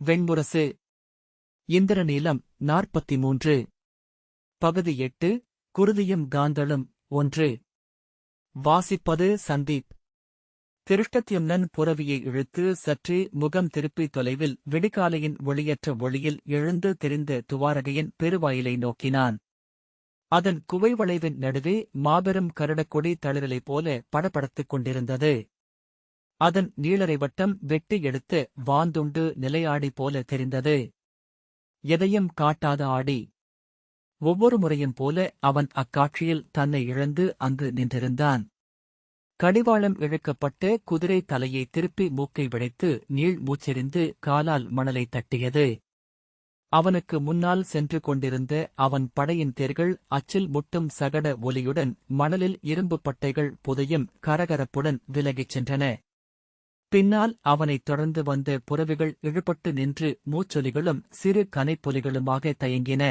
வெண்முரசு. இந்திரநீலம் 43. பகுதி 8. குருதியும் காந்தளும் 1. வாசிப்பது சந்தீப். திருஷ்டத்யும்னன் புரவியை இழுத்து சற்றே முகம் திருப்பி தொலைவில் விடிகாலையின் ஒளியற்ற ஒளியில் எழுந்து தெரிந்த துவாரகையின் பெருவாயிலை நோக்கினான். அதன் குவைவளைவின் நடுவே மாபெரும் கருடக்கொடி தளிரலை போல படபடத்துக் கொண்டிருந்தது. அதன் நீளரை வட்டம் வெட்டி எடுத்து வாந்துண்டு நிலையாடி போல தெரிந்தது. எதையும் காட்டாத ஆடி. ஒவ்வொரு முறையும் போல அவன் அக்காட்சியில் தன்னை இழந்து அங்கு நின்றிருந்தான். கடிவாளம் இழுக்கப்பட்ட குதிரை தலையை திருப்பி மூக்கை விடைத்து நீள் மூச்செறிந்து காலால் மணலை தட்டியது. அவனுக்கு முன்னால் சென்று கொண்டிருந்த அவன் படையின் தேர்கள் அச்சில் முட்டும் சகட ஒலியுடன் மணலில் இரும்பு பட்டைகள் புதையும் கரகரப்புடன் விலகிச் சென்றன. பின்னால் அவனைத் தொடர்ந்து வந்த புரவிகள் இழுபட்டு நின்று மூச்சொலிகளும் சிறு கனைப்பொலிகளுமாக தயங்கின.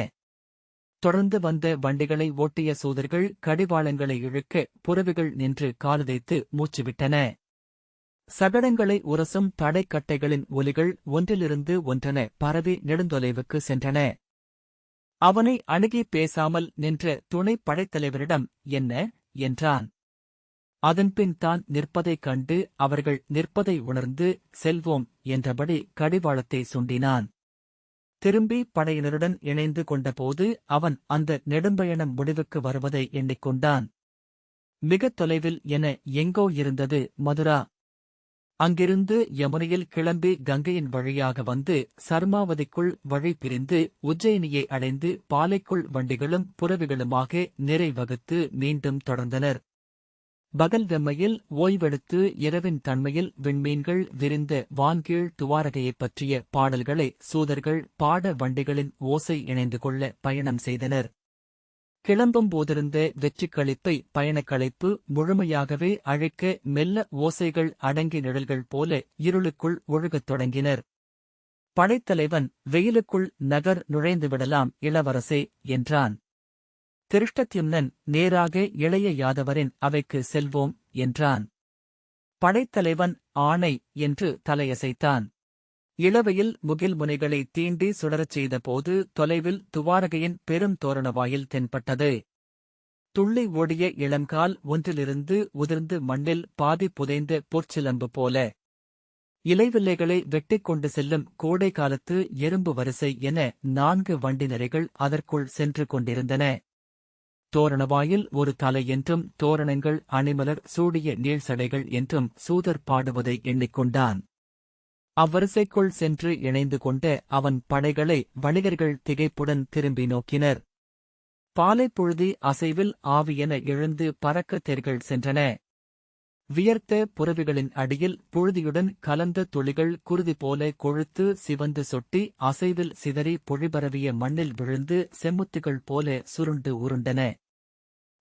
தொடர்ந்து வந்த வண்டிகளை ஓட்டிய சூதர்கள் கடிவாளங்களை இழுக்க புரவிகள் நின்று காலுதைத்து மூச்சுவிட்டன. சகடங்களை உரசும் தடைக்கட்டைகளின் ஒலிகள் ஒன்றிலிருந்து ஒன்றென பரவி நெடுந்தொலைவுக்கு சென்றன. அவனை அணுகி பேசாமல் நின்ற துணைப் படைத்தலைவரிடம் என்ன என்றான். அதன்பின் தான் நிற்பதைக் கண்டு அவர்கள் நிற்பதை உணர்ந்து செல்வோம் என்றபடி கடிவாளத்தை சுண்டினான். திரும்பி படையினருடன் இணைந்து கொண்டபோது அவன் அந்த நெடும்பயணம் முடிவுக்கு வருவதை எண்ணிக்கொண்டான். மிகத் தொலைவில் என எங்கோ இருந்தது மதுரா. அங்கிருந்து யமுனையில் கிளம்பி கங்கையின் வழியாக வந்து சர்மாவதிக்குள் வழி பிரிந்து உஜ்ஜயினியை அடைந்து பாலைக்குள் வண்டிகளும் புரவிகளுமாக நிறை வகுத்து மீண்டும் தொடர்ந்தனர். பகல் வெம்மையில் ஓய்வெடுத்து இரவின் தன்மையில் விண்மீன்கள் விரிந்த வான்கீழ் துவாரகையைப் பற்றிய பாடல்களை சூதர்கள் பாட வண்டிகளின் ஓசை இணைந்து கொள்ள பயணம் செய்தனர். கிளம்பும் போதிருந்த வெற்றிக்களிப்பை பயணக்களிப்பு முழுமையாகவே அழைக்க மெல்ல ஓசைகள் அடங்கி நிழல்கள் போல இருளுக்குள் ஒழுகத் தொடங்கினர். படைத்தலைவன் வெயிலுக்குள் நகர் நுழைந்துவிடலாம் இளவரசே என்றான். திருஷ்டத்யும்னன் நேராக இளைய யாதவரின் அவைக்கு செல்வோம் என்றான். படைத்தலைவன் ஆணை என்று தலையசைத்தான். இளவையில் முகில் முனைகளை தீண்டி சுடரச் செய்தபோது தொலைவில் துவாரகையின் பெரும் தோரணவாயில் தென்பட்டது. துள்ளி ஓடிய இளங்கால் ஒன்றிலிருந்து உதிர்ந்து மண்ணில் பாதி புதைந்த பொற்சிலம்பு போல. இலைவில்லைகளை வெட்டிக் கொண்டு செல்லும் கோடை காலத்து எறும்பு வரிசை என 4 வண்டி நிறைகள் அதற்குள் சென்று கொண்டிருந்தன. தோரணவாயில் ஒரு தலை என்றும் தோரணங்கள் அணிமலர் சூடிய நீள்சடைகள் என்றும் சூதர் பாடுவதை எண்ணிக்கொண்டான். அவ்வரிசைக்குள் சென்று இணைந்து கொண்ட அவன் படைகளை வணிகர்கள் திகைப்புடன் திரும்பி நோக்கினர். பாலைப்புழுதி அசைவில் ஆவியென எழுந்து பறக்க தேர்கள் சென்றன. வியர்த்த புரவிகளின் அடியில் புழுதியுடன் கலந்த துளிகள் குருதி போல கொழுத்து சிவந்து சொட்டி அசைவில் சிதறி பொழிபரவிய மண்ணில் விழுந்து செம்முத்துகள் போல சுருண்டு உருண்டன.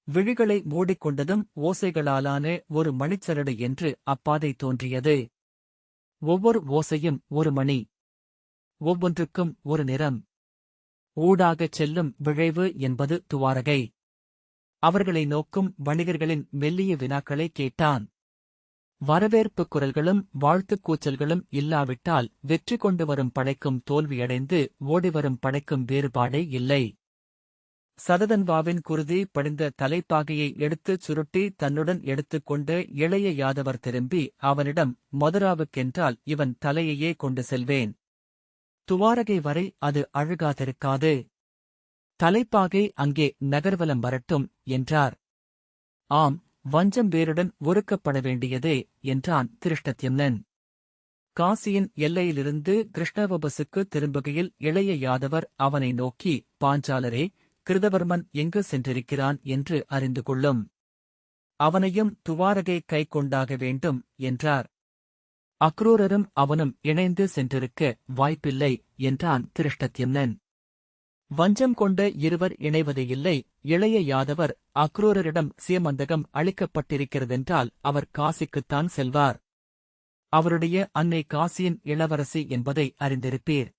விழிகளை மூடிக்கொண்டதும் ஓசைகளாலான ஒரு மணிச்சரடு என்று அப்பாதை தோன்றியது. ஒவ்வொரு ஓசையும் ஒரு மணி. ஒவ்வொன்றுக்கும் ஒரு நிறம். ஊடாகச் செல்லும் விழைவு என்பது துவாரகை. அவர்களை நோக்கும் வணிகர்களின் மெல்லிய வினாக்களை கேட்டான். வரவேற்புக் குரல்களும் வாழ்த்துக் கூச்சல்களும் இல்லாவிட்டால் வெற்றி கொண்டு வரும் படைக்கும் தோல்வியடைந்து ஓடிவரும் படைக்கும் வேறுபாடே இல்லை. சததன்வாவின் குருதி படிந்த தலைப்பாகையை எடுத்துச் சுருட்டி தன்னுடன் எடுத்துக்கொண்ட இளைய யாதவர் திரும்பி அவனிடம் மதுராவுக்கென்றால் இவன் தலையையே கொண்டு செல்வேன். துவாரகை வரை அது அழுகாதிருக்காது. தலைப்பாகை அங்கே நகர்வலம் வரட்டும் என்றார். ஆம், வஞ்சம் வேருடன் ஒருக்கப்பட வேண்டியதே என்றான் திருஷ்டத்யும்னன். காசியின் எல்லையிலிருந்து கிருஷ்ணவபசுக்கு திரும்புகையில் இளைய யாதவர் அவனை நோக்கி பாஞ்சாலரே, கிருதவர்மன் எங்கு சென்றிருக்கிறான் என்று அறிந்து கொள்ளும். அவனையும் துவாரகை கை கொண்டாக வேண்டும் என்றார். அக்ரூரரும் அவனும் இணைந்து சென்றிருக்க வாய்ப்பில்லை என்றான் திருஷ்டத்யும்னன். வஞ்சம் கொண்ட இருவர் இணைவதே இல்லை. இளைய யாதவர் அக்ரூரரிடம் சீமந்தகம் அளிக்கப்பட்டிருக்கிறதென்றால் அவர் காசிக்குத்தான் செல்வார். அவருடைய அன்னை காசியின் இளவரசி என்பதை அறிந்திருப்பீர்.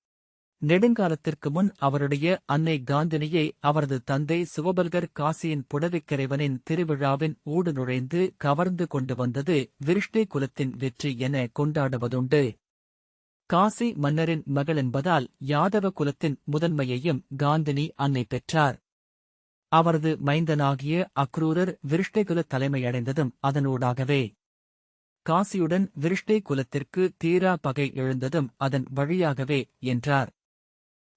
நெடுங்காலத்திற்கு முன் அவருடைய அன்னை காந்தினியை அவரது தந்தை சுவபல்கர் காசியின் புடவிக்கரைவனின் திருவிழாவின் ஊடு நுழைந்து கவர்ந்து கொண்டு வந்தது விருஷ்ணி குலத்தின் வெற்றி என கொண்டாடுவதுண்டு. காசி மன்னரின் மகள் என்பதால் யாதவ குலத்தின் முதன்மையையும் காந்தினி அன்னை பெற்றார். அவரது மைந்தனாகிய அக்ரூரர் விருஷ்டைகுல தலைமையடைந்ததும் அதனூடாகவே. காசியுடன் விருஷ்டை குலத்திற்கு தீரா பகை எழுந்ததும் அதன் வழியாகவே என்றார்.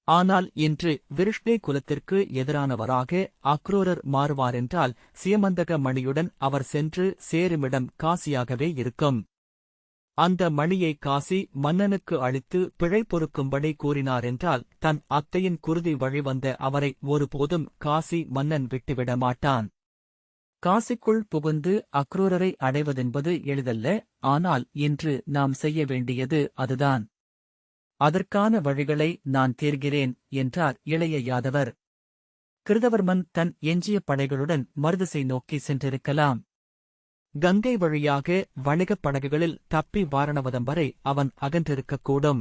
ஆனால் இன்று விருஷ்டை குலத்திற்கு எதிரானவராக அக்ரூரர் மாறுவாரென்றால் சியமந்தக மணியுடன் அவர் சென்று சேருமிடம் காசியாகவே இருக்கும். அந்த மணியை காசி மன்னனுக்கு அளித்து பிழை பொறுக்கும்படி கூறினாரென்றால் தன் அத்தையின் குருதி வழிவந்த அவரை ஒருபோதும் காசி மன்னன் விட்டுவிட மாட்டான். காசிக்குள் புகுந்து அக்ரூரரை அடைவதென்பது எளிதல்ல. ஆனால் இன்று நாம் செய்ய வேண்டியது அதுதான். அதற்கான வழிகளை நான் தேர்கிறேன் என்றார் இளைய யாதவர். கிருதவர்மன் தன் எஞ்சிய படைகளுடன் மருதசை நோக்கி சென்றிருக்கலாம். கங்கை வழியாக வணிகப் படகுகளில் தப்பி வாரணவதம் வரை அவன் அகன்றிருக்கக்கூடும்.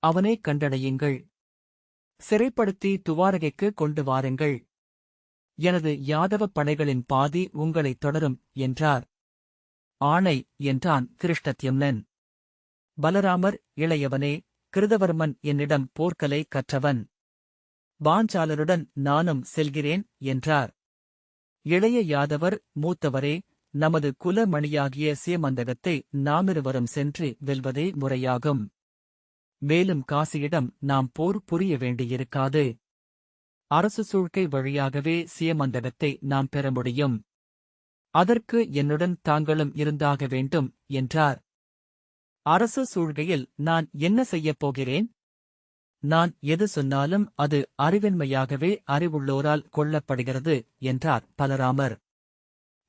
அவனை கண்டடையுங்கள். சிறைப்படுத்தி துவாரகைக்கு கொண்டு வாருங்கள். எனது யாதவப் படைகளின் பாதி உங்களைத் தொடரும் என்றார். ஆணை என்றான் கிருஷ்ணத்யும்னன். பலராமர், இளையவனே, கிருதவர்மன் என்னிடம் போர்க்கலை கற்றவன். பாஞ்சாலருடன் நானும் செல்கிறேன் என்றார். இளைய யாதவர், மூத்தவரே, நமது குலமணியாகிய சீமந்தகத்தை நாமிருவரும் சென்று வெல்வதே முறையாகும். மேலும் காசியிடம் நாம் போர் புரிய வேண்டியிருக்காது. அரசு சூழ்க்கை வழியாகவே சீமந்தகத்தை நாம் பெற முடியும். அதற்கு என்னுடன் தாங்களும் இருந்தாக வேண்டும் என்றார். அரசு சூழ்கையில் நான் என்ன செய்யப் போகிறேன்? நான் எது சொன்னாலும் அது அறிவின்மையாகவே அறிவுள்ளோரால் கொள்ளப்படுகிறது என்றார் பலராமர்.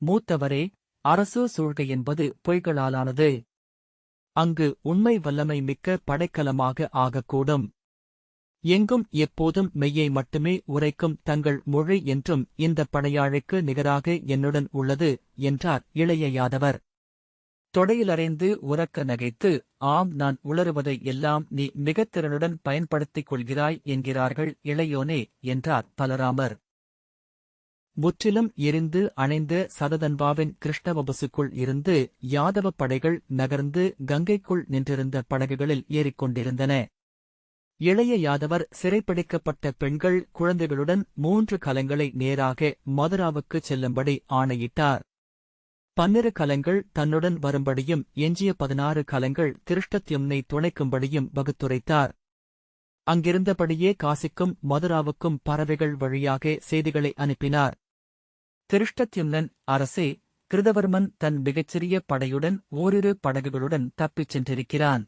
மூத்தவரே, அரசு சூழ்கை என்பது பொய்களாலானது. அங்கு உண்மை வல்லமை மிக்க படைக்கலமாக ஆகக்கூடும். எங்கும் எப்போதும் மெய்யை மட்டுமே உரைக்கும் தங்கள் மொழி என்றும் இந்த படையாழைக்கு நிகராக என்னுடன் உள்ளது என்றார் இளைய யாதவர். தொடையிலறைந்து உரக்க நகைத்து, ஆம், நான் உளறுவதை எல்லாம் நீ மிகத் திறனுடன் பயன்படுத்திக் கொள்கிறாய் என்கிறார்கள் இளையோனே என்றார் பலராமர். முற்றிலும் எரிந்து அணைந்த சததன்பாவின் கிருஷ்ணவபசுக்குள் இருந்து யாதவப் படைகள் நகர்ந்து கங்கைக்குள் நின்றிருந்த படகுகளில் ஏறிக்கொண்டிருந்தன. இளைய யாதவர் சிறைப்பிடிக்கப்பட்ட பெண்கள் குழந்தைகளுடன் 3 கலங்களை நேராக மதுராவுக்குச் செல்லும்படி ஆணையிட்டார். 12 கலங்கள் தன்னுடன் வரும்படியும் எஞ்சிய 16 கலங்கள் திருஷ்டத்யும்னை துணைக்கும்படியும் வகுத்துரைத்தார். அங்கிருந்தபடியே காசிக்கும் மதுராவுக்கும் பறவைகள் வழியாக செய்திகளை அனுப்பினார். திருஷ்டத்யும்னன், அரசே, கிருதவர்மன் தன் மிகச்சிறிய படையுடன் ஓரிரு படகுகளுடன் தப்பிச் சென்றிருக்கிறான்.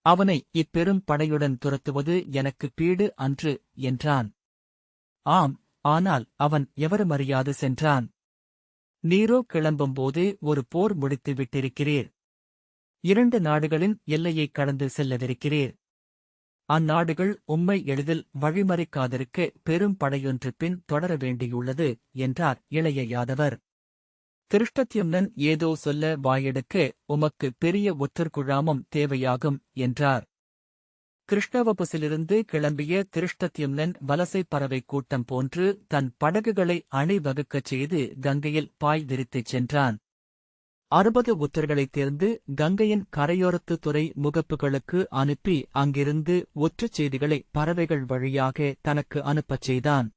அவனை இப்பெரும் படையுடன் துரத்துவது எனக்கு பீடு அன்று என்றான். ஆம், ஆனால் அவன் எவருமறியாது சென்றான். நீரோ கிளம்பும்போதே ஒரு போர் முடித்து விட்டிருக்கிறீர். 2 நாடுகளின் எல்லையைக் கடந்து செல்லவிருக்கிறீர். அந்நாடுகள் உம்மை எளிதில் வழிமறிக்காதிருக்க பெரும் படையொன்று பின் தொடர வேண்டியுள்ளது என்றார் இளைய யாதவர். திருஷ்டத்யும்னன் ஏதோ சொல்ல வாயெடுக்க, உமக்கு பெரிய ஒற்றர்குழாமம் தேவையாகும் என்றார். கிருஷ்ணவபுசிலிருந்து கிளம்பிய திருஷ்டத்யும்னன் வலசை பறவை கூட்டம் போன்று தன் படகுகளை அணிவகுக்கச் செய்து கங்கையில் பாய் விரித்துச் சென்றான். 60 ஒற்றர்களைத் தேர்ந்து கங்கையின் கரையோரத்து துறை முகப்புகளுக்கு அனுப்பி அங்கிருந்து ஒற்றுச் செய்திகளை பறவைகள் வழியாக தனக்கு அனுப்பச் செய்தான்.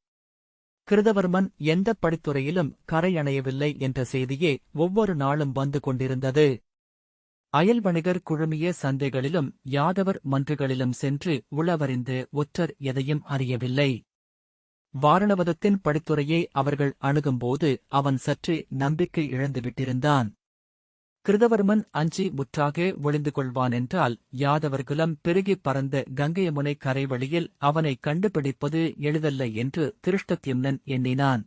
கிருதவர்மன் எந்தப் படித்துறையிலும் கரையணையவில்லை என்ற செய்தியே ஒவ்வொரு நாளும் வந்து கொண்டிருந்தது. அயல் வணிகர் குழுமிய சந்தைகளிலும் யாதவர் மன்றுகளிலும் சென்று உளவறிந்து ஒற்றர் எதையும் அறியவில்லை. வாரணவதத்தின் படித்துறையை அவர்கள் அணுகும்போது அவன் சற்றே நம்பிக்கை இழந்துவிட்டிருந்தான். கிருதவர்மன் அஞ்சி முற்றாக ஒளிந்து கொள்வானென்றால் யாதவர்குலம் பெருகிப் பறந்த கங்கையமுனை கரைவழியில் அவனை கண்டுபிடிப்பது எளிதல்ல என்று திருஷ்டத்யும்னன் எண்ணினான்.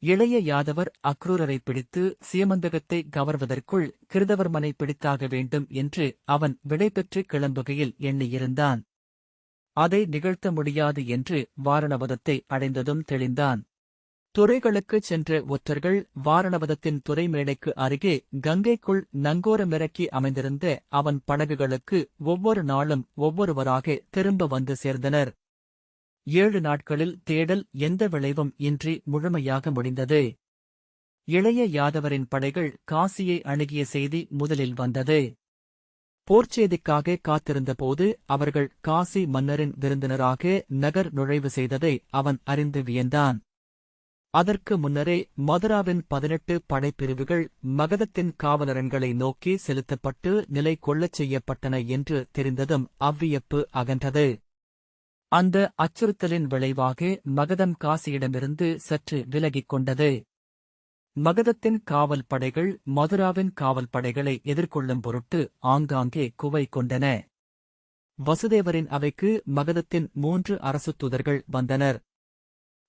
இளைய யாதவர் அக்ரூரரை பிடித்து சீமந்தகத்தை கவர்வதற்குள் கிருதவர்மனை பிடித்தாக வேண்டும் என்று அவன் விடைபெற்று கிளம்புகையில் எண்ணியிருந்தான். அதை நிகழ்த்த முடியாது என்று வாரணவதத்தை அடைந்ததும் தெளிந்தான். துறைகளுக்குச் சென்ற ஒற்றர்கள் வாரணவதத்தின் துறைமேடைக்கு அருகே கங்கைக்குள் நங்கோரமிறக்கி அமைந்திருந்த அவன் படகுகளுக்கு ஒவ்வொரு நாளும் ஒவ்வொருவராக திரும்ப வந்து சேர்ந்தனர். 7 நாட்களில் தேடல் எந்த விளைவும் இன்றி முழுமையாக முடிந்தது. இளைய யாதவரின் படைகள் காசியை அணுகிய செய்தி முதலில் வந்தது. போர்ச்செய்திக்காக காத்திருந்தபோது அவர்கள் காசி மன்னரின் விருந்தினராக நகர் நுழைவு செய்ததை அவன் அறிந்து வியந்தான். அதற்கு முன்னரே மதுராவின் 18 படைப்பிரிவுகள் மகதத்தின் காவலரண்களை நோக்கி செலுத்தப்பட்டு நிலை கொள்ளச் செய்யப்பட்டன என்று தெரிந்ததும் அவ்வியப்பு அகன்றது. அந்த அச்சுறுத்தலின் விளைவாக மகதம் காசியிடமிருந்து சற்று விலகிக் கொண்டது. மகதத்தின் காவல் படைகள் மதுராவின் காவல் படைகளை எதிர்கொள்ளும் பொருட்டு ஆங்காங்கே குவை கொண்டன. வசுதேவரின் அவைக்கு மகதத்தின் 3 அரசு தூதர்கள் வந்தனர்.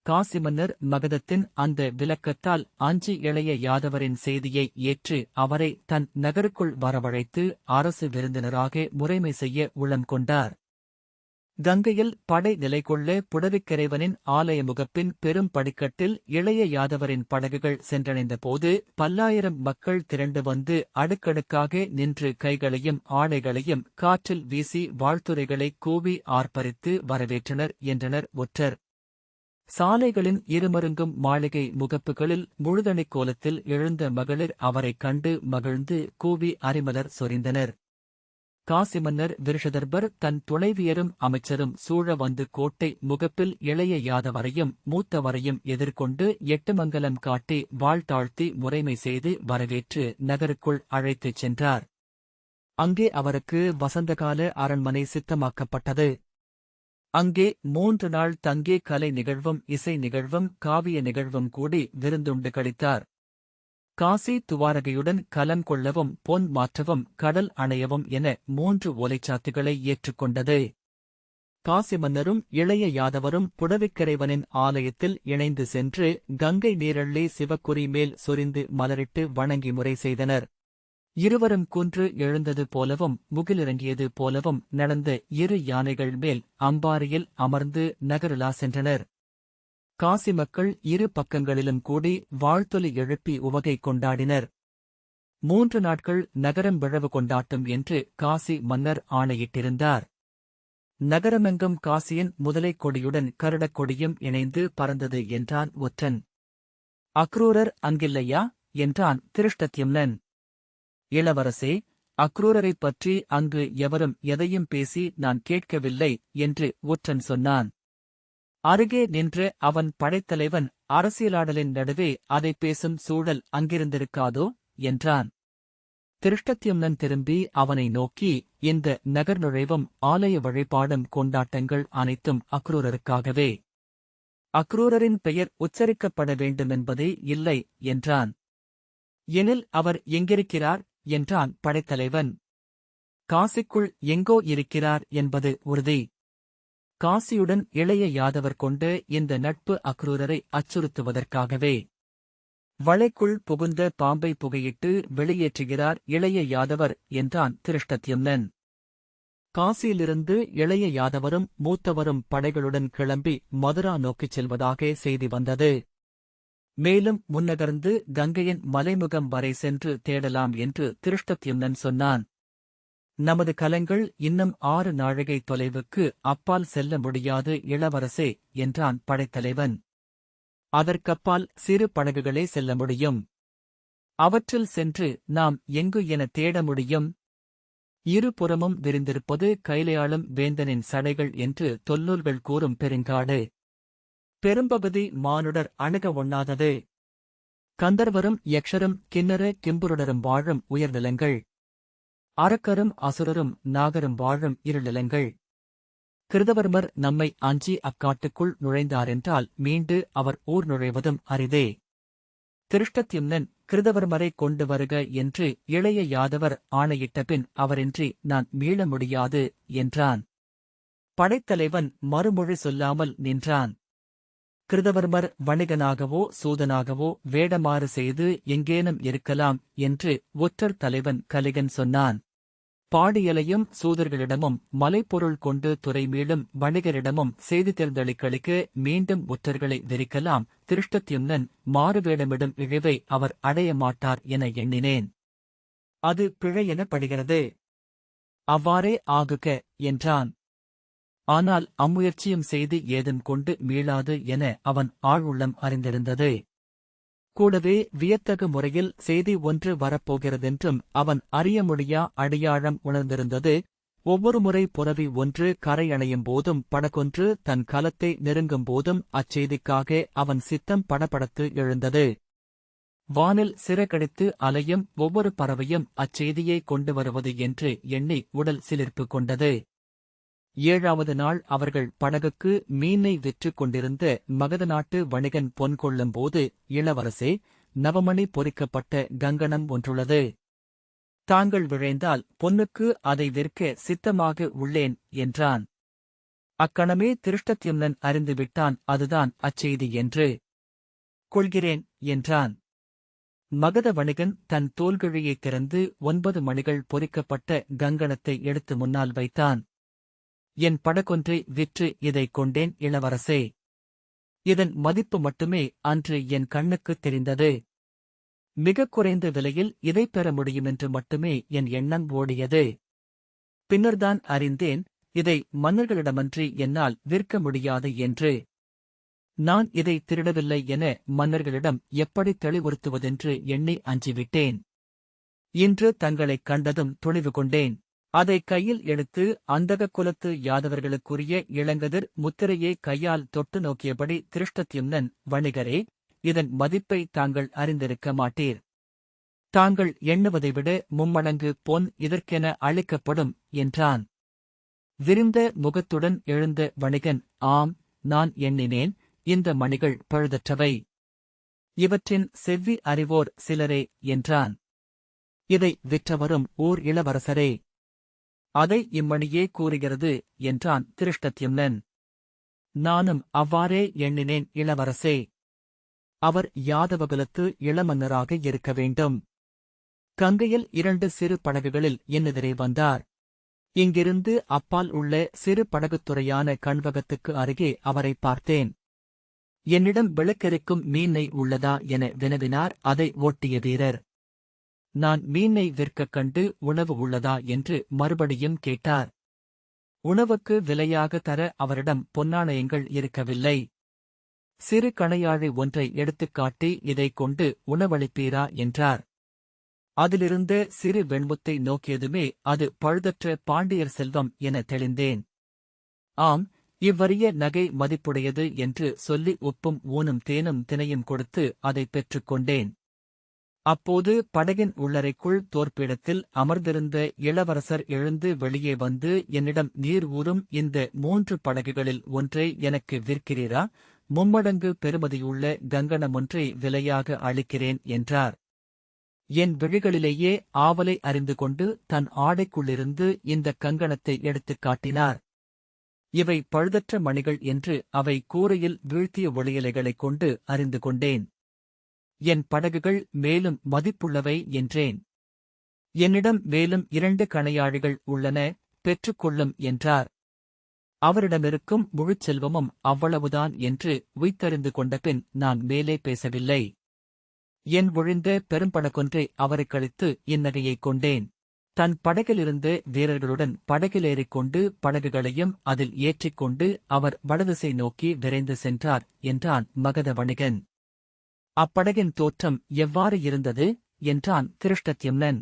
காசி மன்னர் மகதத்தின் அந்த விலக்கத்தால் அஞ்சி இளைய யாதவரின் செய்தியை ஏற்று அவரை தன் நகருக்குள் வரவழைத்து அரசு விருந்தினராக முறைமை செய்ய உளம் கொண்டார். கங்கையில் படை நிலைகொள்ள புடவிக்கரைவனின் ஆலய முகப்பின் பெரும் படிக்கட்டில் இளைய யாதவரின் படகுகள் சென்றடைந்தபோது பல்லாயிரம் மக்கள் திரண்டு வந்து அடுக்கடுக்காக நின்று கைகளையும் ஆடைகளையும் காற்றில் வீசி வாழ்த்துரைகளை கூவி ஆர்ப்பரித்து வரவேற்றனர் என்றனர் ஒற்றர். சாலைகளின் இருமருங்கும் மாளிகை முகப்புகளில் முழுதணிக் கோலத்தில் எழுந்த மகளிர் அவரைக் கண்டு மகிழ்ந்து கூவி அரிமலர் சொரிந்தனர். காசி மன்னர் விருஷதர்பர் தன் துணைவியரும் அமைச்சரும் சூழ வந்து கோட்டை முகப்பில் இளைய யாதவரையும் மூத்தவரையும் எதிர்கொண்டு 8 மங்கலம் காட்டி வாழ்த்தாழ்த்தி முறைமை செய்து வரவேற்று நகருக்குள் அழைத்துச் சென்றார். அங்கே அவருக்கு வசந்தகால அரண்மனை சித்தமாக்கப்பட்டது. அங்கே 3 நாள் தங்கி கலை நிகழ்வும் இசை நிகழ்வும் காவிய நிகழ்வும் கூடி விருந்துண்டு கழித்தார். காசி துவாரகையுடன் கலம் கொள்ளவும் பொன் மாற்றவும் கடல் அணையவும் என 3 ஓலைச்சாத்துகளை ஏற்றுக்கொண்டது. காசி மன்னரும் இளைய யாதவரும் புடவிக்கரைவனின் ஆலயத்தில் இணைந்து சென்று கங்கை நீரள்ளி சிவக்குறி மேல் சொரிந்து மலரிட்டு வணங்கி முறை செய்தனர். இருவரும் குன்று எழுந்தது போலவும் முகிலிறங்கியது போலவும் நடந்த 2 யானைகள் மேல் அம்பாரியில் அமர்ந்து நகருலா சென்றனர். காசி மக்கள் 2 பக்கங்களிலும் கூடி வாழ்த்தொலி எழுப்பி உவகை கொண்டாடினர். 3 நாட்கள் நகரம் விழவு கொண்டாட்டும் என்று காசி மன்னர் ஆணையிட்டிருந்தார். நகரமெங்கும் காசியின் முதலைக் கொடியுடன் கருடக் கொடியும் இணைந்து பறந்தது என்றான் ஒற்றன். அக்ரூரர் அங்கில்லையா என்றான் திருஷ்டத்யும்னன். இளவரசே, அக்ரூரரைப் பற்றி அங்கு எவரும் எதையும் பேசி நான் கேட்கவில்லை என்று ஒற்றன் சொன்னான். அருகே நின்ற அவன் படைத்தலைவன் அரசியலாடலின் நடுவே அதை பேசும் சூழல் அங்கிருந்திருக்காதோ என்றான். திருஷ்டத்யும்னன் திரும்பி அவனை நோக்கி, இந்த நகர் நுழைவும் ஆலய வழிபாடும் கொண்டாட்டங்கள் அனைத்தும் அக்ரூரருக்காகவே. அக்ரூரரின் பெயர் உச்சரிக்கப்பட வேண்டுமென்பதே இல்லை என்றான். எனில் அவர் எங்கிருக்கிறார் என்றான் படைத்தலைவன். காசிக்குள் எங்கோ இருக்கிறார் என்பது உறுதி. காசியுடன் இளைய யாதவர் கொண்டு இந்த நட்பு அக்ரூரரை அச்சுறுத்துவதற்காகவே. வளைக்குள் புகுந்த பாம்பை புகையிட்டு வெளியேற்றுகிறார் இளைய யாதவர் என்றான் திருஷ்டத்யும்னன். காசியிலிருந்து இளைய யாதவரும் மூத்தவரும் படைகளுடன் கிளம்பி மதுரா நோக்கிச் செல்வதாக செய்தி வந்தது. மேலும் முன்னகர்ந்து கங்கையின் மலைமுகம் வரை சென்று தேடலாம் என்று திருஷ்டத்யும்னன் சொன்னான். நமது கலங்கள் இன்னும் 6 நாழிகை தொலைவுக்கு அப்பால் செல்ல முடியாது இளவரசே என்றான் படைத்தலைவன். அதற்கப்பால் சிறு படகுகளே செல்ல முடியும். அவற்றில் சென்று நாம் எங்கு என தேட முடியும்? இருபுறமும் விரிந்திருப்பது கைலையாளும் வேந்தனின் சடைகள் என்று தொல்லூல்கள் கூறும் பெருங்காடு. பெரும்பகுதி மானுடர் அணுக ஒண்ணாதது. கந்தர்வரும் யக்ஷரும் கிண்ணற கிம்புருடரும் வாழும் உயர்நிலங்கள். அரக்கரும் அசுரரும் நாகரும் வாழும் இருநிலங்கள். கிருதவர்மர் நம்மை அஞ்சி அக்காட்டுக்குள் நுழைந்தாரென்றால் மீண்டு அவர் ஊர் நுழைவதும் அரிதே. திருஷ்டத்யும்னன் கிருதவர்மரை கொண்டு வருக என்று இளைய யாதவர் ஆணையிட்டபின் அவரின்றி நான் மீள முடியாது என்றான். படைத்தலைவன் மறுமொழி சொல்லாமல் நின்றான். கிருதவர்மர் வணிகனாகவோ சூதனாகவோ வேடமாறு செய்து எங்கேனும் இருக்கலாம் என்று ஒற்றர் தலைவன் கலிகன் சொன்னான். பாடியலையும் சூதர்களிடமும் மலைப்பொருள் கொண்டு துறை மீளும் வணிகரிடமும் செய்தி தேர்ந்தளிக்களிக்க மீண்டும் ஒற்றர்களை விரிக்கலாம். திருஷ்டத்யும்னன் மாறுவேடமிடும் இழிவை அவர் அடைய மாட்டார் என எண்ணினேன். அது பிழை எனப்படுகிறது. அவ்வாறே ஆகுக என்றான். ஆனால் அம்முயற்சியும் செய்து ஏதும் கொண்டு மீளாது என அவன் ஆழ்வுள்ளம் அறிந்திருந்தது. கூடவே வியத்தகு முறையில் செய்தி ஒன்று வரப்போகிறதென்றும் அவன் அறிய முடியா அடையாளம் உணர்ந்திருந்தது. ஒவ்வொரு முறை புரவி ஒன்று கரையணையும் போதும் படகொன்று தன் கலத்தை நெருங்கும் போதும் அச்செய்திக்காக அவன் சித்தம் படபடத்து எழுந்தது. வானில் சிறகடித்து அலையும் ஒவ்வொரு பறவையும் அச்செய்தியை கொண்டு வருவது என்று எண்ணி உடல் சிலிர்ப்பு கொண்டது. 7வது நாள் அவர்கள் படகுக்கு மீனை விற்றுக் கொண்டிருந்த மகத நாட்டு வணிகன் பொன் கொள்ளும்போது, இளவரசே, நவமணி பொறிக்கப்பட்ட கங்கணம் ஒன்றுள்ளது. தாங்கள் விழைந்தால் பொன்னுக்கு அதை விற்க சித்தமாக உள்ளேன் என்றான். அக்கணமே திருஷ்டத்யும்னன் அறிந்துவிட்டான் அதுதான் அச்செய்தி என்று. கொள்கிறேன் என்றான். மகத வணிகன் தன் தோள்கிழியைத் திறந்து 9 மணிகள் பொறிக்கப்பட்ட கங்கணத்தை எடுத்து முன்னால் வைத்தான். என் படகொன்றை விற்று இதைக் கொண்டேன் இளவரசே. இதன் மதிப்பு மட்டுமே அன்று என் கண்ணுக்குத் தெரிந்தது. மிகக் குறைந்த விலையில் இதைப் பெற முடியுமென்று மட்டுமே என் எண்ணம் ஓடியது. பின்னர்தான் அறிந்தேன், இதை மன்னர்களிடமன்றி என்னால் விற்க முடியாது என்று. நான் இதை திருடவில்லை என மன்னர்களிடம் எப்படி தெளிவுறுத்துவதென்று எண்ணி அஞ்சிவிட்டேன். இன்று தங்களைக் கண்டதும் துணிவு கொண்டேன். அதை கையில் எடுத்து அந்தக குலத்து யாதவர்களுக்குரிய இளங்கதிர் முத்திரையை கையால் தொட்டு நோக்கியபடி திருஷ்டத்யும்னன், வணிகரே, இதன் மதிப்பை தாங்கள் அறிந்திருக்க மாட்டீர். தாங்கள் எண்ணுவதை விட 3 மடங்கு பொன் இதற்கென அளிக்கப்படும் என்றான். விரிந்த முகத்துடன் எழுந்த வணிகன், ஆம், நான் எண்ணினேன். இந்த மணிகள் பழுதற்றவை. இவற்றின் செவ்வி அறிவோர் சிலரே என்றான். இதை விற்றவரும் ஓர் இளவரசரே. அதை இம்மணியே கூறுகிறது என்றான் திருஷ்டத்யும்னன். நானும் அவ்வாறே எண்ணினேன் இளவரசே. அவர் யாதவகுலத்து இளமன்னராக இருக்க வேண்டும். கங்கையில் 2 சிறு படகுகளில் என்னெதிரே வந்தார். இங்கிருந்து அப்பால் உள்ள சிறு படகுத்துறையான கண்வகத்துக்கு அருகே அவரை பார்த்தேன். என்னிடம் விளக்கெரிக்கும் மீனை உள்ளதா என வினவினார் அதை ஓட்டிய வீரர். நான் மீனை விற்கக் கண்டு உணவு உள்ளதா என்று மறுபடியும் கேட்டார். உணவுக்கு விலையாக தர அவரிடம் பொன்னாணயங்கள் இருக்கவில்லை. சிறு கணையாழி ஒன்றை எடுத்துக்காட்டி இதைக் கொண்டு உணவளிப்பீரா என்றார். அதிலிருந்த சிறு வெண்முத்தை நோக்கியதுமே அது பழுதற்ற பாண்டியர் செல்வம் என தெளிந்தேன். ஆம், இவ்வரிய நகை மதிப்புடையது என்று சொல்லி உப்பும் ஊனும் தேனும் தினையும் கொடுத்து அதை பெற்றுக் கொண்டேன். அப்போது படகின் உள்ளறைக்குள் தோற்பிடத்தில் அமர்ந்திருந்த இளவரசர் எழுந்து வெளியே வந்து என்னிடம், நீர் ஊறும் இந்த 3 படகுகளில் ஒன்றை எனக்கு விற்கிறீரா? 3 மடங்கு பெறுமதியுள்ள கங்கணமொன்றை விலையாக அளிக்கிறேன் என்றார். என் விழிகளிலேயே ஆவலை அறிந்து கொண்டு தன் ஆடைக்குள்ளிருந்து இந்த கங்கணத்தை எடுத்துக் காட்டினார். இவை பழுதற்ற மணிகள் என்று அவை கூரையில் வீழ்த்திய ஒளியலைகளைக் கொண்டு அறிந்து கொண்டேன். என் படகுகள் மேலும் மதிப்புள்ளவை என்றேன். என்னிடம் மேலும் 2 கணையாழிகள் உள்ளன, பெற்றுக்கொள்ளும் என்றார். அவரிடமிருக்கும் முழுச் செல்வமும் அவ்வளவுதான் என்று உய்த்தறிந்து கொண்டபின் நான் மேலே பேசவில்லை. என் ஒழிந்த பெரும்படகொன்றை அவருக்களித்து இந்நகையைக் கொண்டேன். தன் படகிலிருந்து வீரர்களுடன் படகிலேறிக் கொண்டு படகுகளையும் அதில் ஏற்றிக்கொண்டு அவர் வடதிசை நோக்கி விரைந்து சென்றார் என்றான் மகத வணிகன். அப்படகின் தோற்றம் எவ்வாறு இருந்தது என்றான் திருஷ்டத்யும்னன்.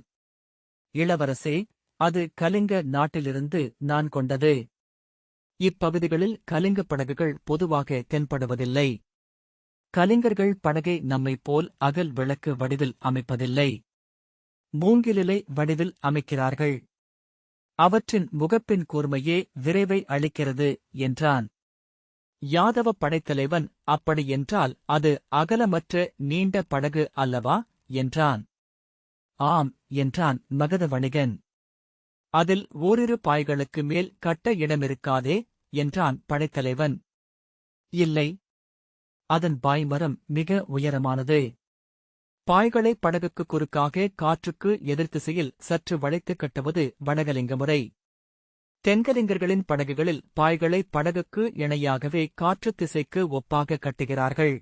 இளவரசே, அது கலிங்க நாட்டிலிருந்து நான் கொண்டது. இப்பகுதிகளில் கலிங்க படகுகள் பொதுவாக தென்படுவதில்லை. கலிங்கர்கள் படகை நம்மைப் போல் அகல் விளக்கு வடிவில் அமைப்பதில்லை. மூங்கிலிலை வடிவில் அமைக்கிறார்கள். அவற்றின் முகப்பின் கூர்மையே விரைவை அளிக்கிறது என்றான். யாதவ படைத்தலைவன், அப்படியென்றால் அது அகலமற்ற நீண்ட படகு அல்லவா என்றான். ஆம் என்றான் மகத வணிகன். அதில் ஓரிரு பாய்களுக்கு மேல் கட்ட இடமிருக்காதே என்றான் படைத்தலைவன். இல்லை, அதன் பாய்மரம் மிக உயரமானது. பாய்களை படகுக்கு குறுக்காக காற்றுக்கு எதிர்த்திசையில் சற்று வளைத்து கட்டுவது வடகலிங்க முறை. தென்கலிங்கர்களின் படகுகளில் பாய்களை படகுக்கு இணையாகவே காற்று திசைக்கு ஒப்பாக கட்டுகிறார்கள்.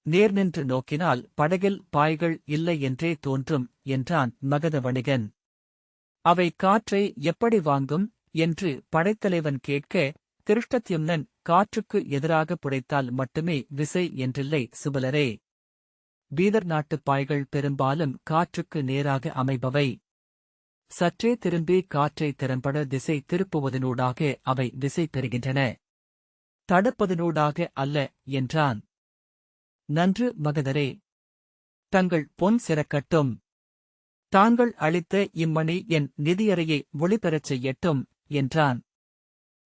நேர் நின்று நோக்கினால் படகில் பாய்கள் இல்லை என்றே தோன்றும் என்றான் மகத வணிகன். அவை காற்றை எப்படி வாங்கும் என்று படைத்தலைவன் கேட்க, திருஷ்டத்யும்னன், காற்றுக்கு எதிராக புடைத்தால் மட்டுமே விசை என்றில்லை சுபலரே. பீதர் நாட்டுப் பாய்கள் பெரும்பாலும் காற்றுக்கு நேராக அமைபவை. சற்றே திரும்பி காற்றை திறம்பட திசை திருப்புவதனூடாக அவை திசை பெறுகின்றன. தடுப்பதனூடாக அல்ல என்றான். நன்று மகதரே. தங்கள் பொன் சிறக்கட்டும். தாங்கள் அளித்த இம்மணி என் நிதியறையை ஒளிபெறச் செய்யட்டும் என்றான்.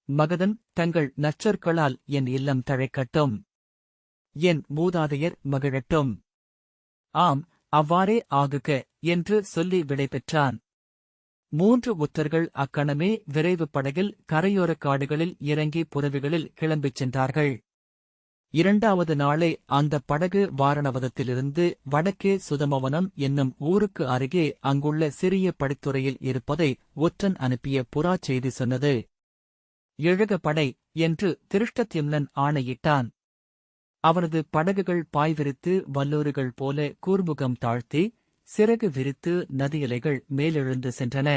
மகதன், தங்கள் நற்சொற்களால் என் இல்லம் தழைக்கட்டும். என் மூதாதையர் மகிழட்டும். ஆம், அவ்வாறே ஆகுக என்று சொல்லி விடைபெற்றான். 3 ஒற்றர்கள் அக்கணமே விரைவு படகில் கரையோரக் காடுகளில் இறங்கி புறவிகளில் கிளம்பிச் சென்றார்கள். 2வது நாளே அந்தப் படகு வாரணவதத்திலிருந்து வடக்கே சுதமவனம் என்னும் ஊருக்கு அருகே அங்குள்ள சிறிய படித்துறையில் இருப்பதை ஒற்றன் அனுப்பிய புறா செய்தி சொன்னது. எழுக படை என்று திருஷ்டத்யும்னன் ஆணையிட்டான். அவனது படகுகள் பாய்விரித்து வல்லூறுகள் போல கூர்முகம் தாழ்த்தி சிறகு விரித்து நதியலைகள் மேலெழுந்து சென்றன.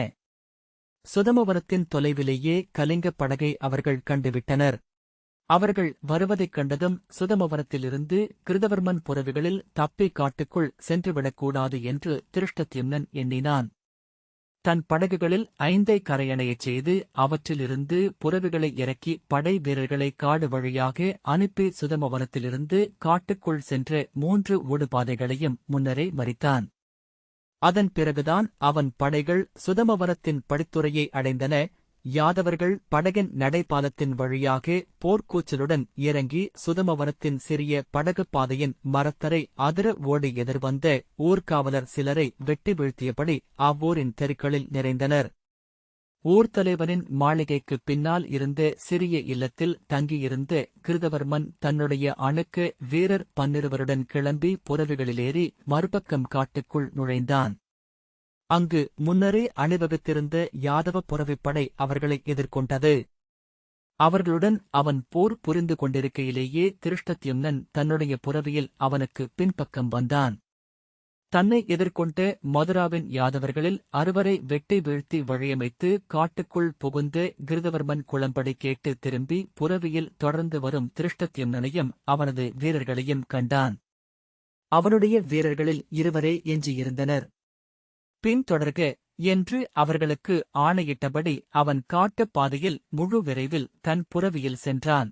சுதமவனத்தின் தொலைவிலேயே கலிங்கப் படகை அவர்கள் கண்டுவிட்டனர். அவர்கள் வருவதைக் கண்டதும் சுதமவனத்திலிருந்து கிருதவர்மன் புறவிகளில் தப்பி காட்டுக்குள் சென்றுவிடக்கூடாது என்று திருஷ்டத்யும்னன் எண்ணினான். தன் படகுகளில் 5 கரையணையச் செய்து அவற்றிலிருந்து புறவிகளை இறக்கி படை வீரர்களை காடு வழியாக அனுப்பி சுதமவனத்திலிருந்து காட்டுக்குள் சென்ற 3 ஓடுபாதைகளையும் முன்னரே மறித்தான். அதன் பிறகுதான் அவன் படைகள் சுதமவனத்தின் படித்துறையை அடைந்தன. யாதவர்கள் படகின் நடைபாலத்தின் வழியாக போர்க்கூச்சலுடன் இறங்கி சுதமவனத்தின் சிறிய படகுப் பாதையின் மரத்தரை அதிர ஓடி எதிர்வந்த ஊர்காவலர் சிலரை வெட்டி வீழ்த்தியபடி அவ்வூரின் தெருக்களில் நிறைந்தனர். ஊர்த்தலைவனின் மாளிகைக்குப் பின்னால் இருந்த சிறிய இல்லத்தில் தங்கியிருந்த கிருதவர்மன் தன்னுடைய அணுக்க வீரர் 12 கிளம்பி புறவிகளிலேறி மறுபக்கம் காட்டுக்குள் நுழைந்தான். அங்கு முன்னரே அணிவகுத்திருந்த யாதவ புறவிப்படை அவர்களை எதிர்கொண்டது. அவர்களுடன் அவன் போர் புரிந்து கொண்டிருக்கையிலேயே திருஷ்டத்யும்னன் தன்னுடைய புறவியில் அவனுக்கு பின்பக்கம் வந்தான். தன்னை எதிர்கொண்ட மதுராவின் யாதவர்களில் 6 வெட்டி வீழ்த்தி வழியமைத்து காட்டுக்குள் புகுந்த கிருதவர்மன் குளம்படி கேட்டு திரும்பி புறவியில் தொடர்ந்து வரும் திருஷ்டத்யும்னனையும் அவனது வீரர்களையும் கண்டான். அவனுடைய வீரர்களில் 2 எஞ்சியிருந்தனர். பின்தொடர்க என்று அவர்களுக்கு ஆணையிட்டபடி அவன் காட்டுப் பாதையில் முழு விரைவில் தன் புறவியில் சென்றான்.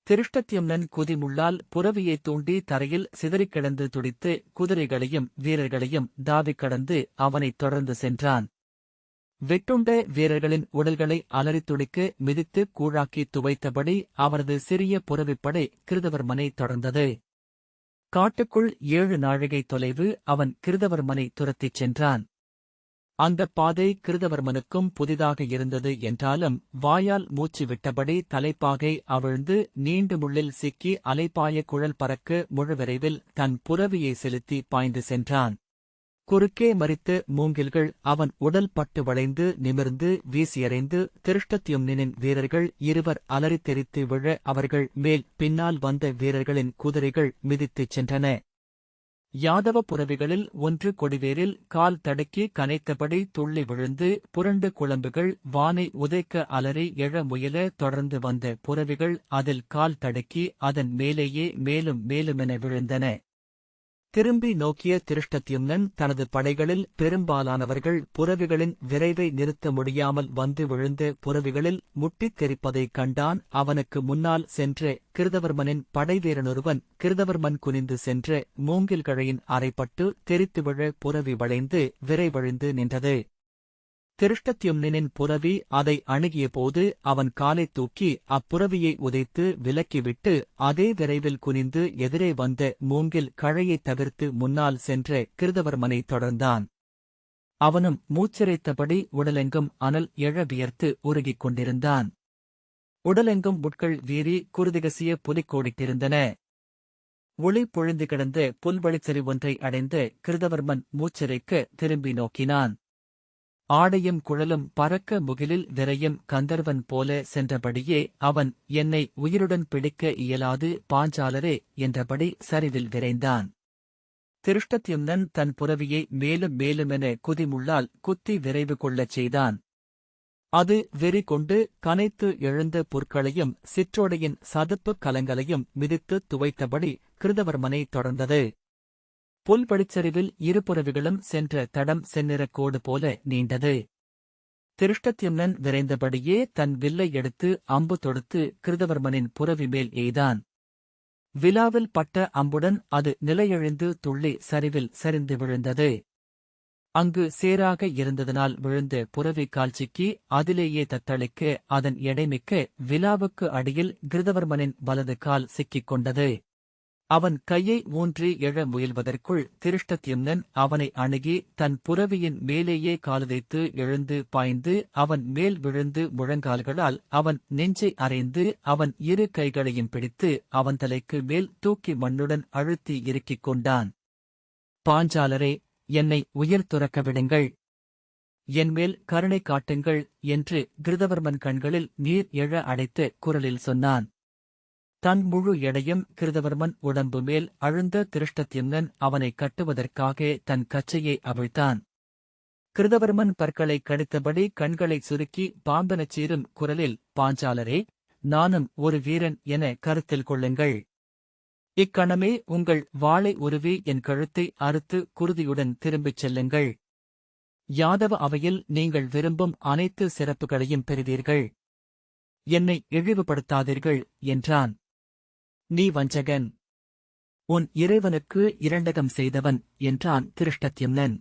திருஷ்டத்யும்னன் குதிமுள்ளால் புறவியைத் தூண்டி தரையில் சிதறிக் கிடந்து துடித்து குதிரைகளையும் வீரர்களையும் தாவிக் கடந்து அவனைத் தொடர்ந்து சென்றான். வெட்டுண்ட வீரர்களின் உடல்களை அலறித் துடிக்க மிதித்து கூழாக்கி துவைத்தபடி அவனது சிறிய புறவிப்படை கிருதவர்மனை தொடர்ந்தது. காட்டுக்குள் 7 நாழிகை தொலைவு அவன் கிருதவர்மனை துரத்திச் சென்றான். அந்தப் பாதை கிருதவர்மனுக்கும் புதிதாக இருந்தது என்றாலும் வாயால் மூச்சு விட்டபடி தலைப்பாகை அவிழ்ந்து நீண்டு முள்ளில் சிக்கி அலைப்பாய குழல் பறக்க முழுவிரைவில் தன் புறவியை செலுத்தி பாய்ந்து சென்றான். குறுக்கே மரித்த மூங்கில்கள் அவன் உடல் பட்டு வளைந்து நிமிர்ந்து வீசியறைந்து திருஷ்டத்யும்னனின் வீரர்கள் 2 அலறித் தெரித்து விழ அவர்கள் மேல் பின்னால் வந்த வீரர்களின் குதிரைகள் மிதித்துச் சென்றன. யாதவ புறவிகளில் 1 கொடிவேரில் கால் தடுக்கி கனைத்தபடி துள்ளி விழுந்து புரண்டு குளம்புகள் வானை உதைக்க அலறி எழ முயல தொடர்ந்து வந்த புறவிகள் அதில் கால் தடுக்கி அதன் மேலேயே மேலும் மேலுமென விழுந்தன. திரும்பி நோக்கிய திருஷ்டத்யும்னன் தனது படைகளில் பெரும்பாலானவர்கள் புறவிகளின் விரைவை நிறுத்த முடியாமல் வந்து விழுந்த புறவிகளில் முட்டித் தெரிப்பதைக் கண்டான். அவனுக்கு முன்னால் சென்ற கிருதவர்மனின் படைவீரனொருவன் கிருதவர்மன் குனிந்து சென்ற மூங்கில்கழையின் அரைப்பட்டு தெரித்துவிழ புறவி வளைந்து விரைவழிந்து நின்றது. திருஷ்டத்யும்னனின் புறவி அதை அணுகியபோது அவன் காலைத் தூக்கி அப்புறவியை உதைத்து விலக்கிவிட்டு அதே விரைவில் குனிந்து எதிரே வந்த மூங்கில் கழையைத் தவிர்த்து முன்னால் சென்ற கிருதவர்மனை தொடர்ந்தான். அவனும் மூச்சிறைத்தபடி உடலெங்கும் அனல் எழ வியர்த்து உருகிக் கொண்டிருந்தான். உடலெங்கும் முட்கள் வீறி குருதிகசிய புலிக்கோடிட்டிருந்தன. ஒளி பொழிந்து கிடந்த புல்வெளிச்சரி ஒன்றை அடைந்த கிருதவர்மன் மூச்சிறைக்க திரும்பி நோக்கினான். ஆடையும் குழலும் பறக்க முகிலில் விரையும் கந்தர்வன் போல சென்றபடியே அவன், என்னை உயிருடன் பிடிக்க இயலாது பாஞ்சாலரே என்றபடி சரிவில் விரைந்தான். திருஷ்டத்யும்னன் தன் புறவியை மேலும் மேலுமென குதிமுள்ளால் குத்தி விரைவு கொள்ளச் செய்தான். அது வெறி கொண்டு கனைத்து எழுந்த புற்களையும் சிற்றோடையின் சதுப்புக் கலங்களையும் மிதித்துத் துவைத்தபடி கிருதவர்மனை தொடர்ந்தது. புல்வெளிச்சரிவில் இருபுறவிகளும் சென்ற தடம் செந்நிறக் கோடு போல நீண்டது. திருஷ்டத்யும்னன் விரைந்தபடியே தன் வில்லை எடுத்து அம்பு தொடுத்து கிருதவர்மனின் புரவி மேல் எய்தான். விலாவில் பட்ட அம்புடன் அது நிலையெழுந்து துள்ளி சரிவில் சரிந்து விழுந்தது. அங்கு சேராக இருந்ததனால் விழுந்த புரவி கால்சிக்கி அதிலேயே தத்தளிக்க அதன் எடைமிக்க விலாவுக்கு அடியில் கிருதவர்மனின் வலது கால் சிக்கிக் கொண்டது. அவன் கையை ஊன்றி எழ முயல்வதற்குள் திருஷ்டத்யும்னன் அவனை அணுகி தன் புரவியின் மேலேயே காலுதைத்து எழுந்து பாய்ந்து அவன் மேல் விழுந்து முழங்கால்களால் அவன் நெஞ்சை அறைந்து அவன் இரு கைகளையும் பிடித்து அவன் தலைக்கு மேல் தூக்கி மண்ணுடன் அழுத்தி இறுக்கிக் கொண்டான். பாஞ்சாலரே, என்னை உயிர் துறக்க விடுங்கள், என்மேல் கருணை காட்டுங்கள் என்று கிருதவர்மன் கண்களில் நீர் எழ அடைத்த குரலில் சொன்னான். தன் முழு எடையும் கிருதவர்மன் உடம்பு மேல் அழுந்த திருஷ்டத்யும்னன் அவனை கட்டுவதற்காக தன் கச்சையை அவிழ்த்தான். கிருதவர்மன் பற்களை கடித்தபடி கண்களை சுருக்கி பாம்பெனச் சீரும் குரலில், பாஞ்சாலரே, நானும் ஒரு வீரன் என கருத்தில் கொள்ளுங்கள். இக்கணமே உங்கள் வாளை உருவி என் கழுத்தை அறுத்து குருதியுடன் திரும்பிச் செல்லுங்கள். யாதவ அவையில் நீங்கள் விரும்பும் அனைத்து சிறப்புகளையும் பெறுவீர்கள். என்னை இழிவுபடுத்தாதீர்கள் என்றான். நீ வஞ்சகன், உன் இறைவனுக்கு இரண்டகம் செய்தவன் என்றான் திருஷ்டத்யும்னன்.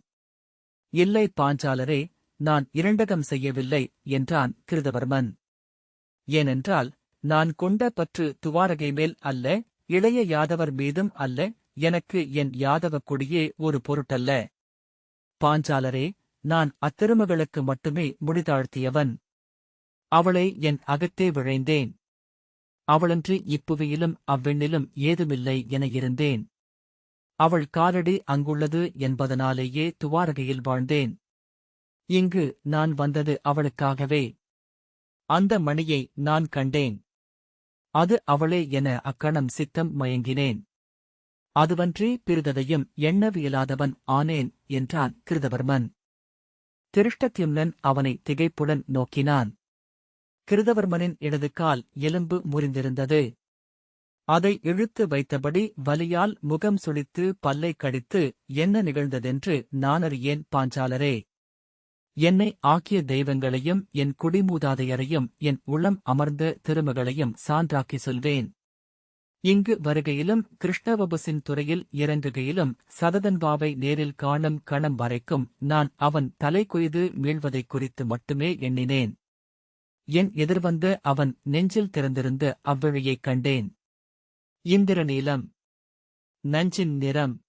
இல்லை பாஞ்சாலரே, நான் இரண்டகம் செய்யவில்லை என்றான் கிருதவர்மன். ஏனென்றால் நான் கொண்ட பற்று துவாரகை மேல் அல்ல, இளைய யாதவர் மீதும் அல்ல, எனக்கு என் யாதவ கொடியே ஒரு பொருட்டல்ல. பாஞ்சாலரே, நான் அத்திருமகளுக்கு மட்டுமே முடிதாழ்த்தியவன். அவளை என் அகத்தே விழைந்தேன். அவளன்றி இப்புவியிலும் அவ்வெண்ணிலும் ஏதுமில்லை என இருந்தேன். அவள் காலடி அங்குள்ளது என்பதனாலேயே துவாரகையில் வாழ்ந்தேன். இங்கு நான் வந்தது அவளுக்காகவே. அந்த மணியை நான் கண்டேன். அது அவளே என அக்கணம் சித்தம் மயங்கினேன். அதுவன்றி பிறிததையும் எண்ணவியலாதவன் ஆனேன் என்றான் கிருதவர்மன். திருஷ்டத்யும்னன் அவனை திகைப்புடன் நோக்கினான். கிருதவர்மனின் இடது கால் எலும்பு முறிந்திருந்தது. அதை இழுத்து வைத்தபடி வலியால் முகம் சுளித்து பல்லை கடித்து என்ன நிகழ்ந்ததென்று நானறியேன் பாஞ்சாலரே. என்னை ஆக்கிய தெய்வங்களையும் என் குடிமூதாதையரையும் என் உளம் அமர்ந்த திருமகளையும் சான்றாக்கி சொல்வேன். இங்கு வருகையிலும் கிருஷ்ணவபுசின் துறையில் இறங்குகையிலும் சததன்பாவை நேரில் காணும் கணம் வரைக்கும் நான் அவன் தலை கொய்து மீள்வதைக் குறித்து மட்டுமே எண்ணினேன். என் எதிர்வந்த அவன் நெஞ்சில் திறந்திருந்த அவ்விழியைக் கண்டேன். இந்திர நீலம், நஞ்சின் நிறம்,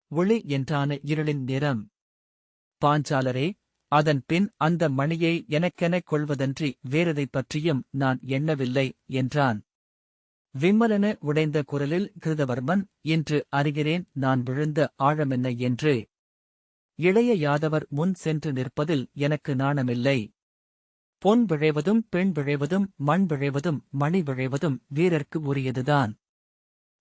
ஒளி என்றான இருளின் நிறம். பாஞ்சாலரே, அதன் பின் அந்த மணியை எனக்கெனக் கொள்வதன்றி வேறெதைப் பற்றியும் நான் எண்ணவில்லை என்றான். விம்மலென உடைந்த குரலில் கிருதவர்மன், இன்று அறிகிறேன் நான் விழுந்த ஆழமென்ன என்று. இளைய யாதவர் முன் சென்று நிற்பதில் எனக்கு நாணமில்லை. பொன் விழைவதும் பெண் விழைவதும் மண் விழைவதும் மணி விழைவதும் வீரர்க்கு உரியதுதான்.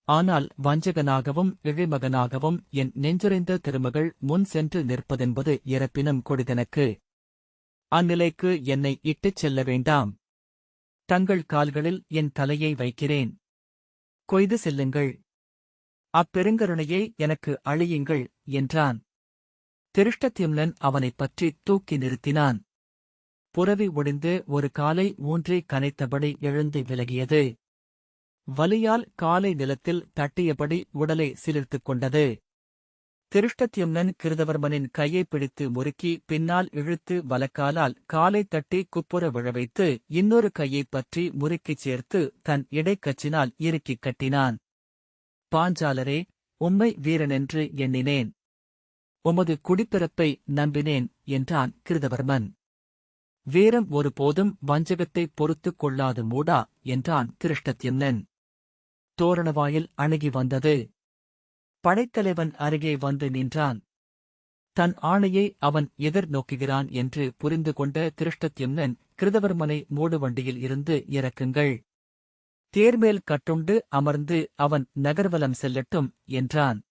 ஆனால் வஞ்சகனாகவும் இழிமகனாகவும் என் நெஞ்சுரைந்த திருமகள் முன் சென்று நிற்பதென்பது இறப்பினும் கொடிதெனக்கு. அந்நிலைக்கு என்னை இட்டுச் செல்ல வேண்டாம். தங்கள் கால்களில் என் தலையை வைக்கிறேன். கொய்து செல்லுங்கள். அப்பெருங்கருணையை எனக்கு அழியுங்கள் என்றான். திருஷ்டத்யும்னன் அவனைப் பற்றி தூக்கி நிறுத்தினான். புரவி ஒடிந்து ஒரு காலை ஊன்றி கனைத்தபடி எழுந்து விலகியது. வலியால் காலை நிலத்தில் தட்டியபடி உடலை சிலிர்த்துக் கொண்டது. திருஷ்டத்யும்னன் கிருதவர்மனின் கையை பிடித்து முறுக்கி பின்னால் இழுத்து வலக்காலால் காலை தட்டி குப்புற விழவைத்து இன்னொரு கையைப் பற்றி முறுக்கிச் சேர்த்து தன் இடைக்கச்சினால் இறுக்கிக் கட்டினான். பாஞ்சாலரே, உம்மை வீரனென்று எண்ணினேன். உமது குடிப்பிறப்பை நம்பினேன் என்றான் கிருதவர்மன். வீரம் ஒருபோதும் வஞ்சகத்தைப் பொறுத்துக் கொள்ளாது மூடா என்றான் திருஷ்டத்யும்னன். தோரணவாயில் அணுகி வந்தது. படைத்தலைவன் அருகே வந்து நின்றான். தன் ஆணையை அவன் எதிர் நோக்குகிறான் என்று புரிந்து கொண்ட திருஷ்டத்யும்னன், கிருதவர்மனை மூடுவண்டியில் இருந்து இறக்குங்கள். தேர்மேல் கட்டுண்டு அமர்ந்து அவன் நகர்வலம் செல்லட்டும் என்றான்.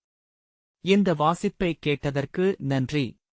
இந்த வாசிப்பை கேட்டதற்கு நன்றி.